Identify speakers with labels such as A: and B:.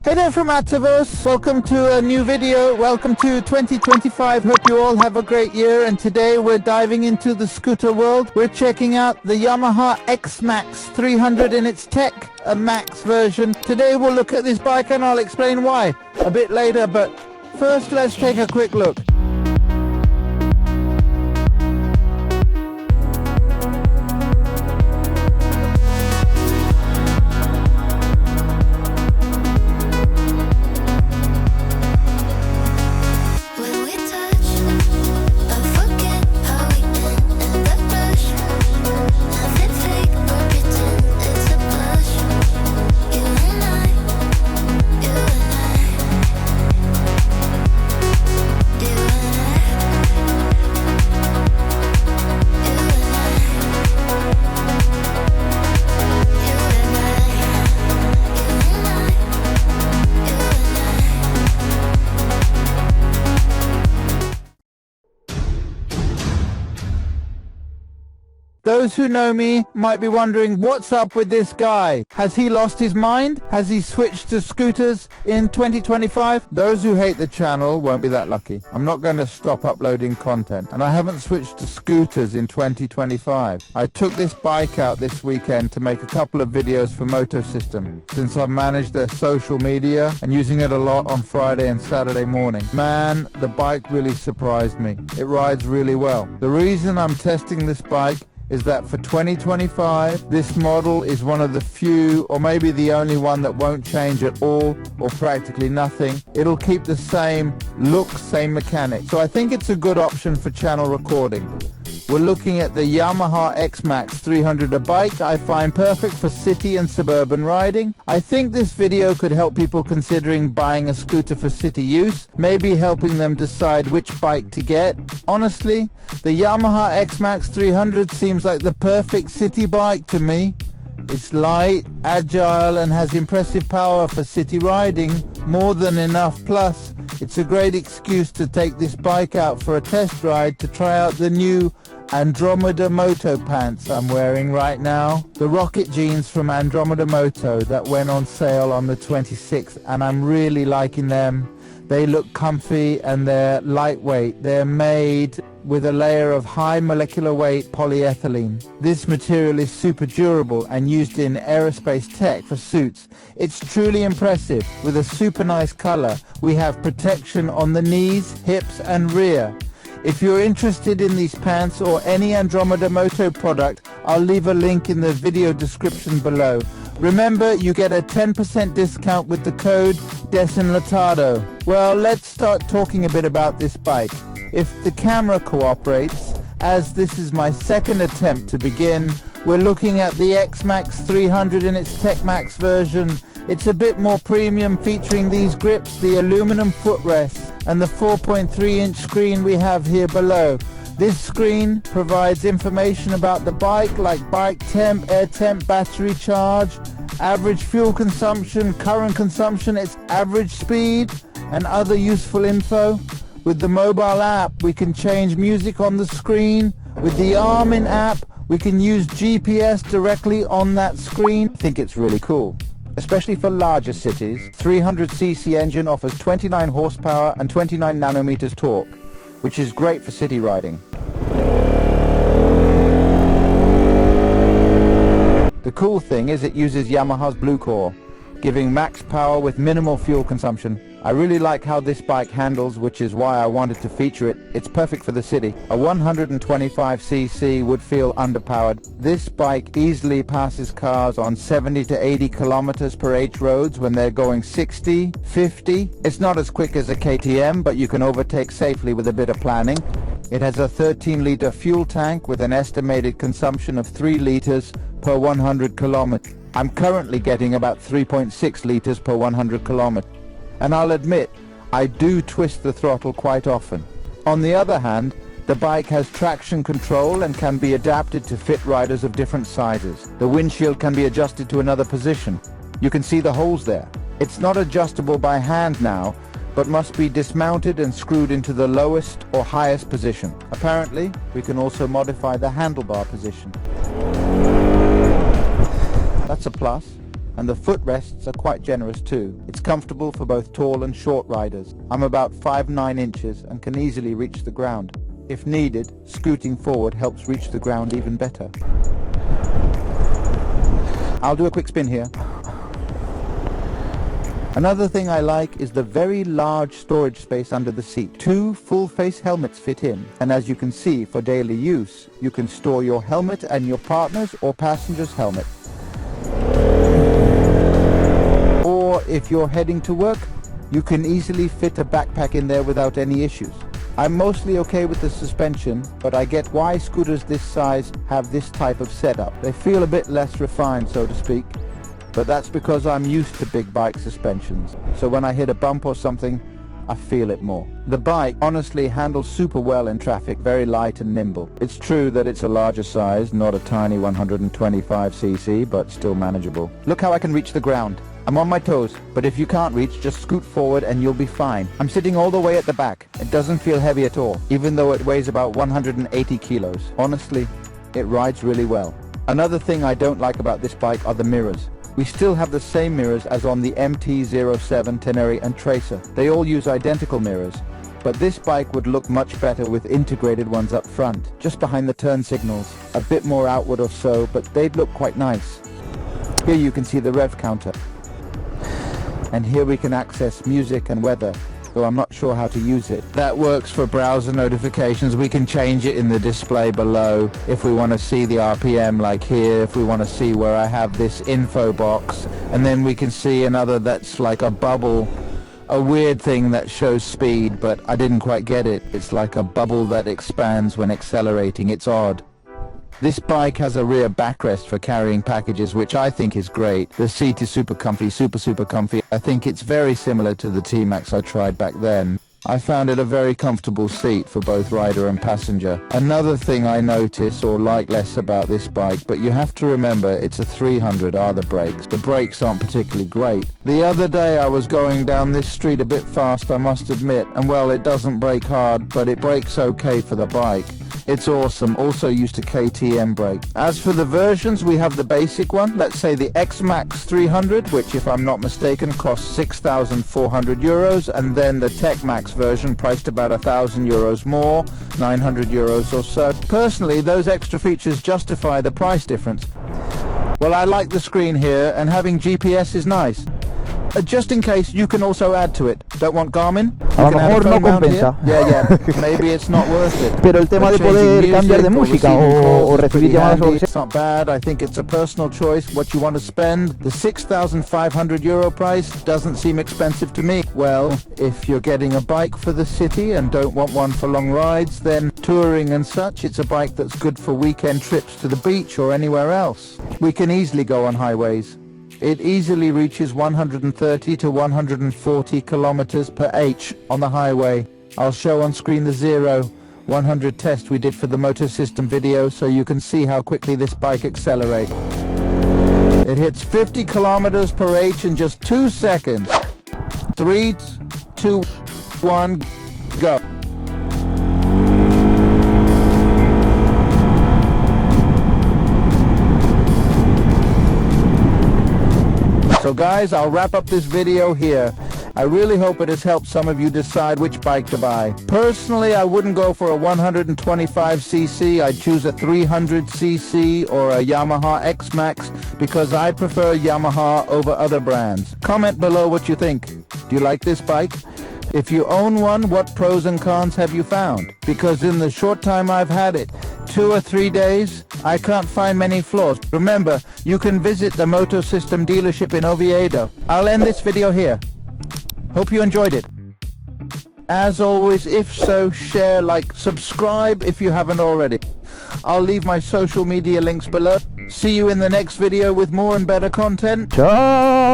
A: Hey there from Atavos, welcome to a new video, welcome to 2025, hope you all have a great year, and today we're diving into the scooter world. We're checking out the Yamaha Xmax 300 in its tech, a max version. Today we'll look at this bike and I'll explain why a bit later, but first let's take a quick look. Those who know me might be wondering, what's up with this guy? Has he lost his mind? Has he switched to scooters in 2025? Those who hate the channel won't be that lucky. I'm not going to stop uploading content, and I haven't switched to scooters in 2025. I took this bike out this weekend to make a couple of videos for Moto System, since I've managed their social media and using it a lot on Friday and Saturday morning. Man, the bike really surprised me. It rides really well. The reason I'm testing this bike is that for 2025, this model is one of the few, or maybe the only one, that won't change at all, or practically nothing. It'll keep the same look, same mechanics. So I think it's a good option for channel recording. We're looking at the Yamaha Xmax 300, a bike I find perfect for city and suburban riding. I think this video could help people considering buying a scooter for city use, maybe helping them decide which bike to get. Honestly, the Yamaha Xmax 300 seems like the perfect city bike to me. It's light, agile, and has impressive power for city riding, more than enough. Plus, it's a great excuse to take this bike out for a test ride to try out the new Andromeda MOTO pants I'm wearing right now. The rocket jeans from Andromeda MOTO that went on sale on the 26th, and I'm really liking them. They look comfy and they're lightweight. They're made with a layer of high molecular weight polyethylene. This material is super durable and used in aerospace tech for suits. It's truly impressive. With a super nice color, we have protection on the knees, hips and rear. If you're interested in these pants or any Andromeda MOTO product, I'll leave a link in the video description below. Remember, you get a 10% discount with the code Desenlatado. Well, let's start talking a bit about this bike. If the camera cooperates, as this is my second attempt to begin, we're looking at the Xmax 300 in its Tech Max version. It's a bit more premium, featuring these grips, the aluminum footrest, and the 4.3-inch screen we have here below. This screen provides information about the bike, like bike temp, air temp, battery charge, average fuel consumption, current consumption, its average speed, and other useful info. With the mobile app, we can change music on the screen. With the Garmin app, we can use GPS directly on that screen. I think it's really cool. Especially for larger cities, 300cc engine offers 29 horsepower and 29 nanometers torque, which is great for city riding. The cool thing is it uses Yamaha's Blue Core, giving max power with minimal fuel consumption. I really like how this bike handles, which is why I wanted to feature it. It's perfect for the city. A 125cc would feel underpowered. This bike easily passes cars on 70 to 80 kilometers per H roads when they're going 60, 50. It's not as quick as a KTM, but you can overtake safely with a bit of planning. It has a 13-liter fuel tank with an estimated consumption of 3 liters per 100 kilometers. I'm currently getting about 3.6 liters per 100 kilometers. And I'll admit, I do twist the throttle quite often. On the other hand, the bike has traction control and can be adapted to fit riders of different sizes. The windshield can be adjusted to another position. You can see the holes there. It's not adjustable by hand now, but must be dismounted and screwed into the lowest or highest position. Apparently, we can also modify the handlebar position. That's a plus. and the footrests are quite generous too. It's comfortable for both tall and short riders. I'm about 5'9" inches and can easily reach the ground. If needed, scooting forward helps reach the ground even better. I'll do a quick spin here. Another thing I like is the very large storage space under the seat. 2 full-face helmets fit in, and as you can see, for daily use, you can store your helmet and your partner's or passenger's helmet. Or if you're heading to work, you can easily fit a backpack in there without any issues. I'm mostly okay with the suspension, but I get why scooters this size have this type of setup. They feel a bit less refined, so to speak. But that's because I'm used to big bike suspensions, so when I hit a bump or something, I feel it more. The bike honestly handles super well in traffic, very light and nimble. It's true that it's a larger size, not a tiny 125cc, but still manageable. Look how I can reach the ground. I'm on my toes, but if you can't reach, just scoot forward and you'll be fine. I'm sitting all the way at the back. It doesn't feel heavy at all, even though it weighs about 180 kilos. Honestly, it rides really well. Another thing I don't like about this bike are the mirrors. We still have the same mirrors as on the MT-07, Tenere and Tracer. They all use identical mirrors, but this bike would look much better with integrated ones up front, just behind the turn signals, a bit more outward or so, but they'd look quite nice. Here you can see the rev counter. And here we can access music and weather, though I'm not sure how to use it. That works for browser notifications. We can change it in the display below if we want to see the RPM, like here, if we want to see where I have this info box, and then we can see another that's like a bubble, a weird thing that shows speed, but I didn't quite get it. It's like a bubble that expands when accelerating. It's odd. This bike has a rear backrest for carrying packages, which I think is great. The seat is super comfy, super comfy. I think it's very similar to the T-Max I tried back then. I found it a very comfortable seat for both rider and passenger. Another thing I notice or like less about this bike, but you have to remember it's a 300, are the brakes. The brakes aren't particularly great. The other day I was going down this street a bit fast, I must admit, and well, it doesn't brake hard, but it brakes okay for the bike. It's awesome, also used a KTM brake. As for the versions, we have the basic one, let's say the Xmax 300, which if I'm not mistaken costs 6,400 euros, and then the Tech Max version priced about 1,000 euros more, 900 euros or so. Personally, those extra features justify the price difference. Well, I like the screen here, and having GPS is nice. Just in case, you can also add to it. Don't want Garmin?
B: A lo mejor no compensa.
A: Yeah. Maybe it's not worth it.
B: Pero el tema de poder cambiar de música o recibir llamadas o lo que sea.
A: It's not bad. I think it's a personal choice what you want to spend. The 6,500 euro price doesn't seem expensive to me. Well, if you're getting a bike for the city and don't want one for long rides, then touring and such, it's a bike that's good for weekend trips to the beach or anywhere else. We can easily go on highways. It easily reaches 130 to 140 kilometers per h on the highway. I'll show on screen the 0-100 test we did for the Moto System video so you can see how quickly this bike accelerates. It hits 50 kilometers per h in just 2 seconds. 3, 2, 1, go. So guys, I'll wrap up this video here. I really hope it has helped some of you decide which bike to buy. Personally, I wouldn't go for a 125cc. I'd choose a 300cc or a Yamaha Xmax because I prefer Yamaha over other brands. Comment below what you think. Do you like this bike? If you own one, what pros and cons have you found? Because in the short time I've had it, 2 or 3 days, I can't find many flaws. Remember, you can visit the Moto System dealership in Oviedo. I'll end this video here. Hope you enjoyed it. As always, if so, share, like, subscribe if you haven't already. I'll leave my social media links below. See you in the next video with more and better content.
B: Ciao!